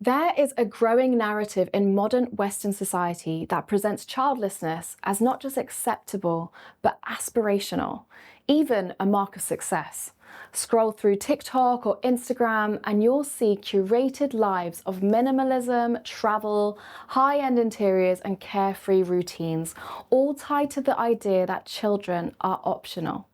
There is a growing narrative in modern Western society that presents childlessness as not just acceptable, but aspirational, even a mark of success. Scroll through TikTok or Instagram and you'll see curated lives of minimalism, travel, high-end interiors and carefree routines, all tied to the idea that children are optional.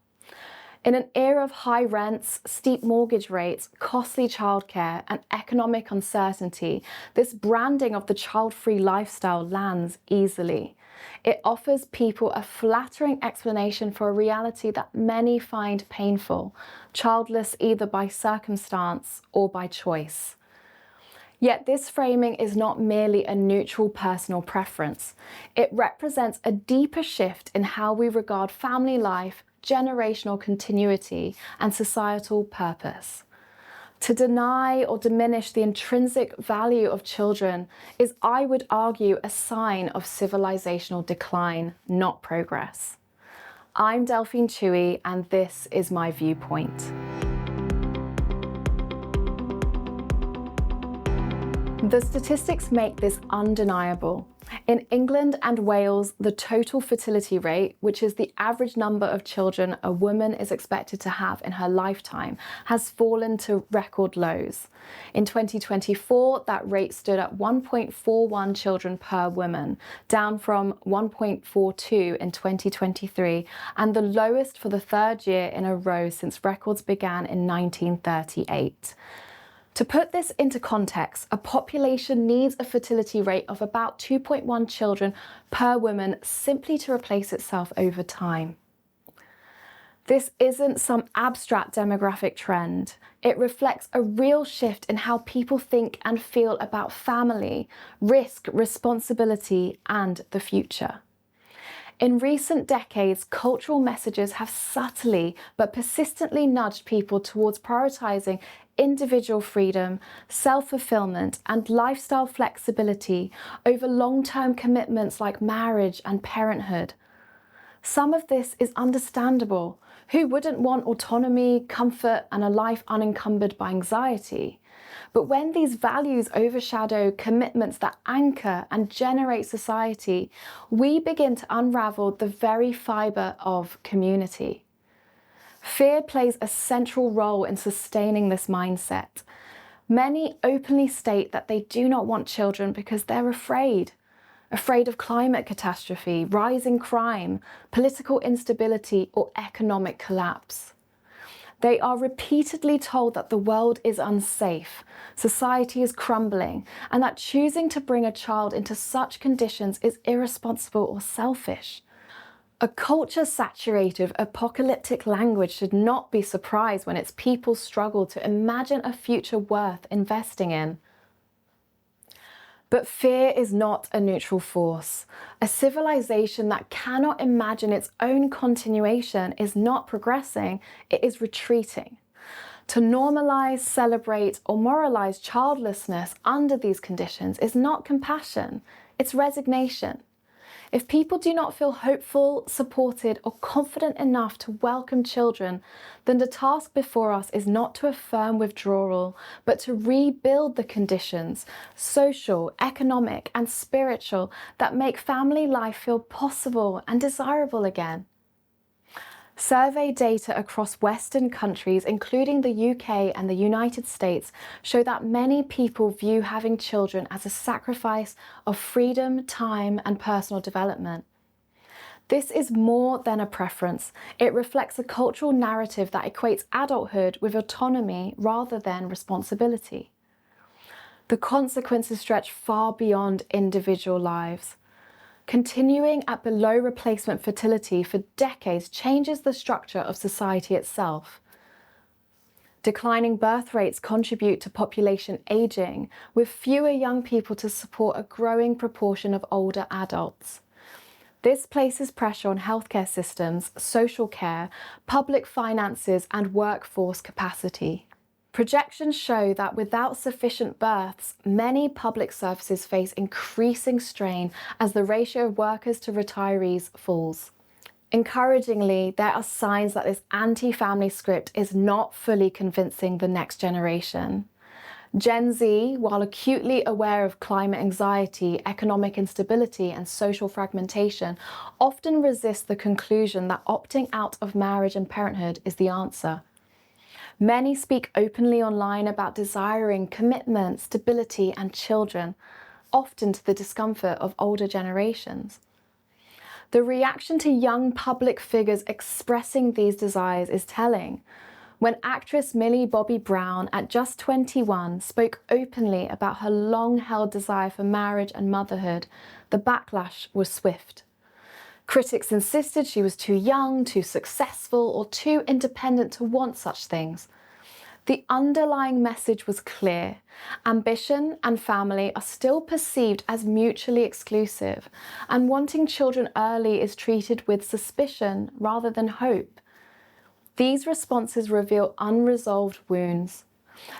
In an era of high rents, steep mortgage rates, costly childcare, and economic uncertainty, this branding of the child-free lifestyle lands easily. It offers people a flattering explanation for a reality that many find painful, childless either by circumstance or by choice. Yet this framing is not merely a neutral personal preference. It represents a deeper shift in how we regard family life, generational continuity, and societal purpose. To deny or diminish the intrinsic value of children is, I would argue, a sign of civilizational decline, not progress. I'm Delphine Chewy, and this is my Viewpoint. The statistics make this undeniable. In England and Wales, the total fertility rate, which is the average number of children a woman is expected to have in her lifetime, has fallen to record lows. In 2024, that rate stood at 1.41 children per woman, down from 1.42 in 2023, and the lowest for the third year in a row since records began in 1938. To put this into context, a population needs a fertility rate of about 2.1 children per woman simply to replace itself over time. This isn't some abstract demographic trend. It reflects a real shift in how people think and feel about family, risk, responsibility, and the future. In recent decades, cultural messages have subtly but persistently nudged people towards prioritizing individual freedom, self-fulfillment, and lifestyle flexibility over long-term commitments like marriage and parenthood. Some of this is understandable. Who wouldn't want autonomy, comfort, and a life unencumbered by anxiety? But when these values overshadow commitments that anchor and generate society, we begin to unravel the very fibre of community. Fear plays a central role in sustaining this mindset. Many openly state that they do not want children because they're afraid of climate catastrophe, rising crime, political instability, or economic collapse. They are repeatedly told that the world is unsafe, society is crumbling, and that choosing to bring a child into such conditions is irresponsible or selfish. A culture saturated with apocalyptic language should not be surprised when its people struggle to imagine a future worth investing in. But fear is not a neutral force. A civilization that cannot imagine its own continuation is not progressing, it is retreating. To normalize, celebrate, or moralize childlessness under these conditions is not compassion, it's resignation. If people do not feel hopeful, supported, or confident enough to welcome children, then the task before us is not to affirm withdrawal, but to rebuild the conditions, social, economic, and spiritual, that make family life feel possible and desirable again. Survey data across Western countries, including the UK and the United States, show that many people view having children as a sacrifice of freedom, time, and personal development. This is more than a preference. It reflects a cultural narrative that equates adulthood with autonomy rather than responsibility. The consequences stretch far beyond individual lives. Continuing at below replacement fertility for decades changes the structure of society itself. Declining birth rates contribute to population aging, with fewer young people to support a growing proportion of older adults. This places pressure on healthcare systems, social care, public finances, and workforce capacity. Projections show that without sufficient births, many public services face increasing strain as the ratio of workers to retirees falls. Encouragingly, there are signs that this anti-family script is not fully convincing the next generation. Gen Z, while acutely aware of climate anxiety, economic instability, and social fragmentation, often resist the conclusion that opting out of marriage and parenthood is the answer. Many speak openly online about desiring commitment, stability, and children, often to the discomfort of older generations. The reaction to young public figures expressing these desires is telling. When actress Millie Bobby Brown, at just 21, spoke openly about her long-held desire for marriage and motherhood, the backlash was swift. Critics insisted she was too young, too successful, or too independent to want such things. The underlying message was clear. Ambition and family are still perceived as mutually exclusive, and wanting children early is treated with suspicion rather than hope. These responses reveal unresolved wounds.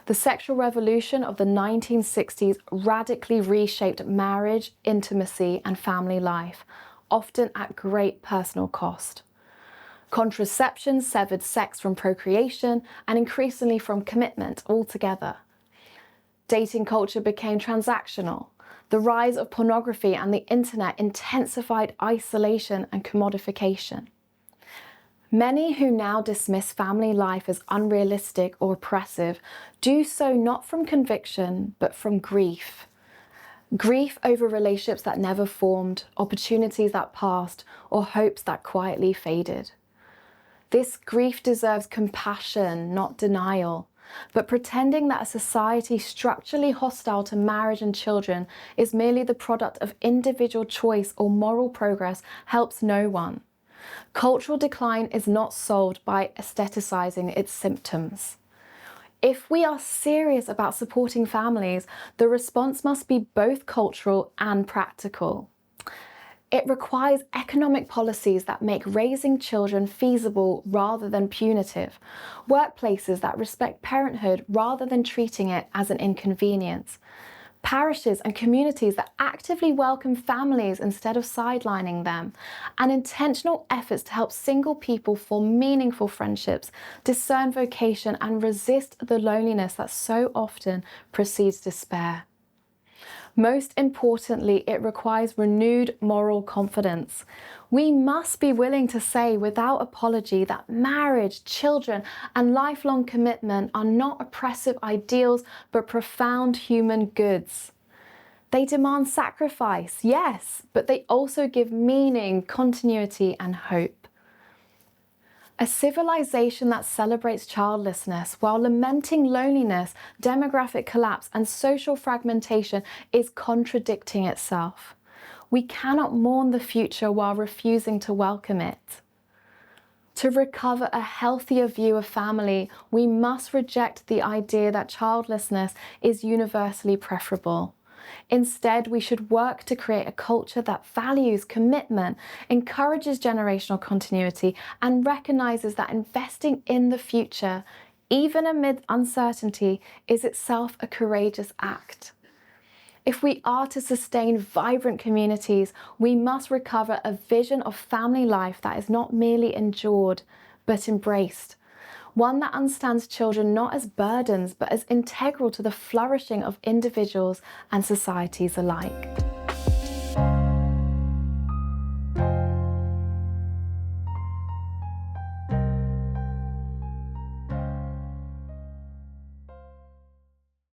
The sexual revolution of the 1960s radically reshaped marriage, intimacy, and family life, often at great personal cost. Contraception severed sex from procreation and increasingly from commitment altogether. Dating culture became transactional. The rise of pornography and the internet intensified isolation and commodification. Many who now dismiss family life as unrealistic or oppressive do so not from conviction, but from grief. Grief over relationships that never formed, opportunities that passed, or hopes that quietly faded. This grief deserves compassion, not denial. But pretending that a society structurally hostile to marriage and children is merely the product of individual choice or moral progress helps no one. Cultural decline is not solved by aestheticizing its symptoms. If we are serious about supporting families, the response must be both cultural and practical. It requires economic policies that make raising children feasible rather than punitive, workplaces that respect parenthood rather than treating it as an inconvenience, parishes and communities that actively welcome families instead of sidelining them, and intentional efforts to help single people form meaningful friendships, discern vocation, and resist the loneliness that so often precedes despair. Most importantly, it requires renewed moral confidence. We must be willing to say without apology that marriage, children, and lifelong commitment are not oppressive ideals, but profound human goods. They demand sacrifice, yes, but they also give meaning, continuity, and hope. A civilization that celebrates childlessness while lamenting loneliness, demographic collapse, and social fragmentation is contradicting itself. We cannot mourn the future while refusing to welcome it. To recover a healthier view of family, we must reject the idea that childlessness is universally preferable. Instead, we should work to create a culture that values commitment, encourages generational continuity, and recognizes that investing in the future, even amid uncertainty, is itself a courageous act. If we are to sustain vibrant communities, we must recover a vision of family life that is not merely endured, but embraced. One that understands children not as burdens, but as integral to the flourishing of individuals and societies alike.